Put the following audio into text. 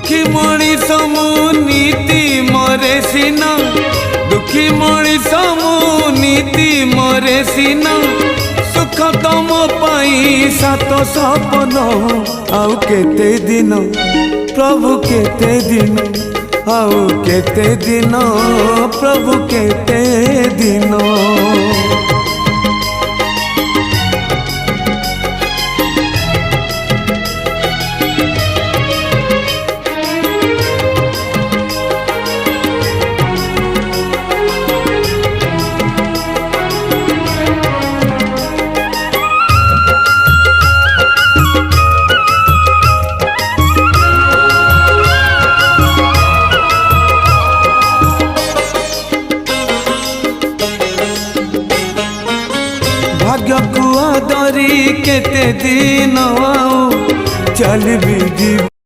दुखी मଣିଷ ମୁଁ नीति मरे सीना दुखी मଣିଷ ମୁଁ नीति मरे सीना सुख तम पाई सात सपन आउ केते दिन प्रभु केते दिन आउ केते दिन प्रभु केते दिन भाग्य को आदरी केते दिन चल भी जीव।